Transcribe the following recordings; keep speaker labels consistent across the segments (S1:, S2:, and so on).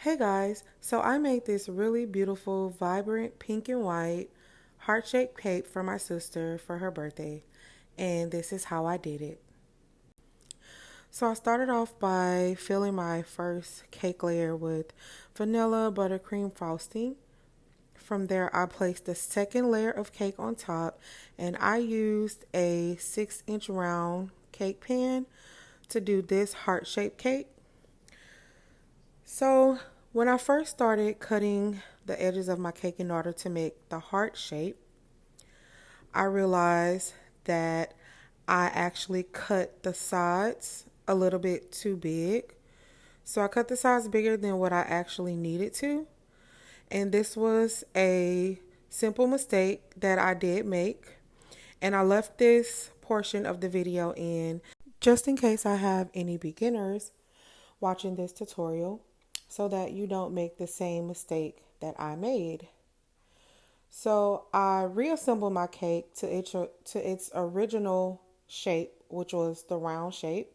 S1: Hey guys, so I made this really beautiful, vibrant pink and white heart-shaped cake for my sister for her birthday, and this is how I did it. So I started off by filling my first cake layer with vanilla buttercream frosting. From there, I placed the second layer of cake on top, and I used a 6-inch round cake pan to do this heart-shaped cake. So when I first started cutting the edges of my cake in order to make the heart shape, I realized that I actually cut the sides a little bit too big. So I cut the sides bigger than what I actually needed to. And this was a simple mistake that I did make. And I left this portion of the video in just in case I have any beginners watching this tutorial so that you don't make the same mistake that I made. So I reassembled my cake to its original shape, which was the round shape,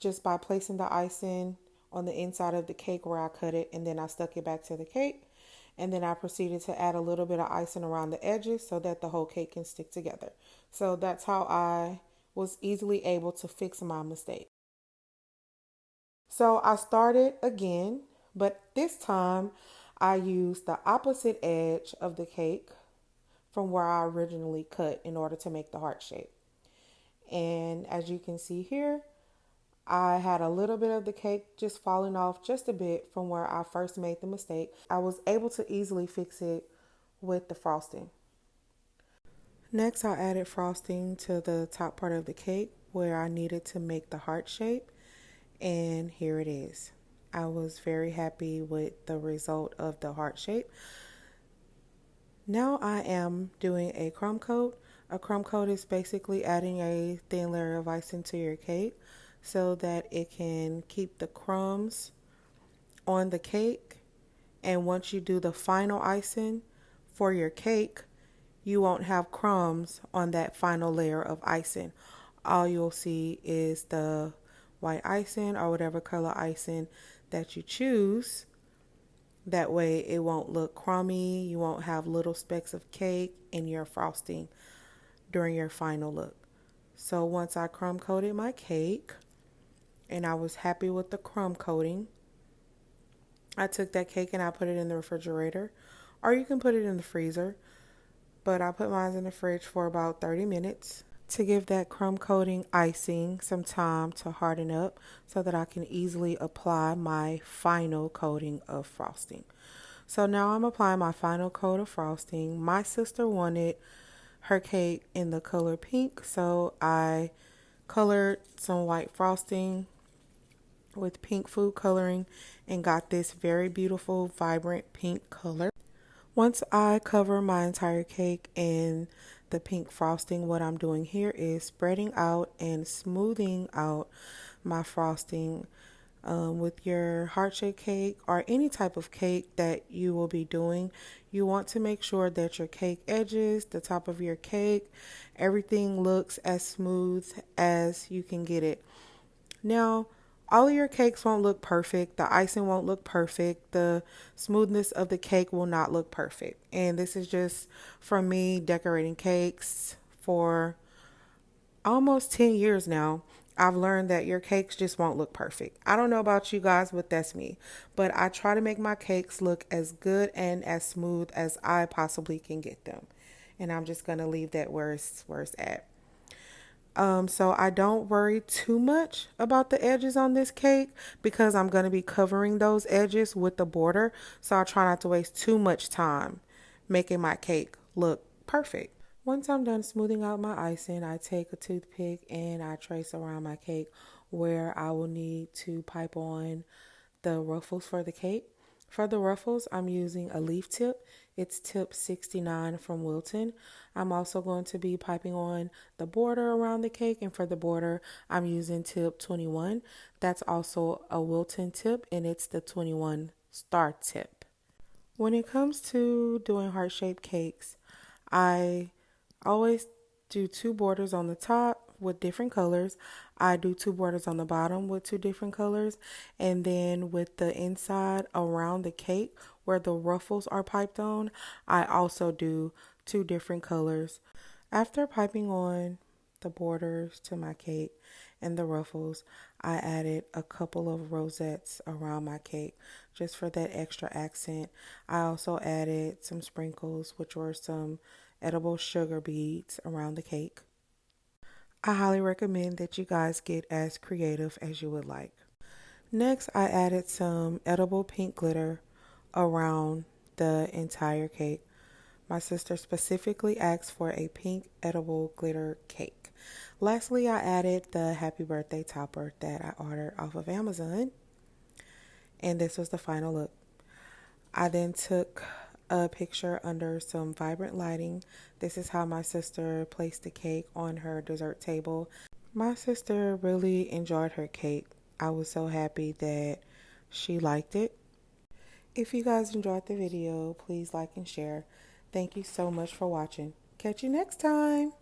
S1: just by placing the icing on the inside of the cake where I cut it, and then I stuck it back to the cake. And then I proceeded to add a little bit of icing around the edges so that the whole cake can stick together. So that's how I was easily able to fix my mistake. So I started again, but this time I used the opposite edge of the cake from where I originally cut in order to make the heart shape. And as you can see here, I had a little bit of the cake just falling off just a bit from where I first made the mistake. I was able to easily fix it with the frosting. Next, I added frosting to the top part of the cake where I needed to make the heart shape, and here it is. I was very happy with the result of the heart shape. Now I am doing a crumb coat. A crumb coat is basically adding a thin layer of icing to your cake so that it can keep the crumbs on the cake. And once you do the final icing for your cake, you won't have crumbs on that final layer of icing. All you'll see is the white icing or whatever color icing that you choose. That way it won't look crummy. You won't have little specks of cake in your frosting during your final look. So once I crumb coated my cake and I was happy with the crumb coating, I took that cake and I put it in the refrigerator, or you can put it in the freezer. But I put mine in the fridge for about 30 minutes to give that crumb coating icing some time to harden up so that I can easily apply my final coating of frosting. So now I'm applying my final coat of frosting. My sister wanted her cake in the color pink, so I colored some white frosting with pink food coloring and got this very beautiful, vibrant pink color. Once I cover my entire cake in the pink frosting, what I'm doing here is spreading out and smoothing out my frosting. With your heart-shaped cake or any type of cake that you will be doing, you want to make sure that your cake edges, the top of your cake, everything looks as smooth as you can get it. Now, all of your cakes won't look perfect. The icing won't look perfect. The smoothness of the cake will not look perfect. And this is just from me decorating cakes for almost 10 years now. I've learned that your cakes just won't look perfect. I don't know about you guys, but that's me. But I try to make my cakes look as good and as smooth as I possibly can get them. And I'm just going to leave that where it's at. So I don't worry too much about the edges on this cake because I'm going to be covering those edges with the border. So I try not to waste too much time making my cake look perfect. Once I'm done smoothing out my icing, I take a toothpick and I trace around my cake where I will need to pipe on the ruffles for the cake. For the ruffles, I'm using a leaf tip. It's tip 69 from Wilton. I'm also going to be piping on the border around the cake, and for the border, I'm using tip 21. That's also a Wilton tip, and it's the 21 star tip. When it comes to doing heart-shaped cakes, I always do two borders on the top with different colors. I do 2 borders on the bottom with 2 different colors, and then with the inside around the cake where the ruffles are piped on, I also do 2 different colors. After piping on the borders to my cake and the ruffles, I added a couple of rosettes around my cake just for that extra accent. I also added some sprinkles, which were some edible sugar beads around the cake. I highly recommend that you guys get as creative as you would like. Next, I added some edible pink glitter around the entire cake. My sister specifically asked for a pink edible glitter cake. Lastly, I added the happy birthday topper that I ordered off of Amazon, and this was the final look. I then took a picture under some vibrant lighting. This is how my sister placed the cake on her dessert table. My sister really enjoyed her cake. I was so happy that she liked it. If you guys enjoyed the video, please like and share. Thank you so much for watching. Catch you next time.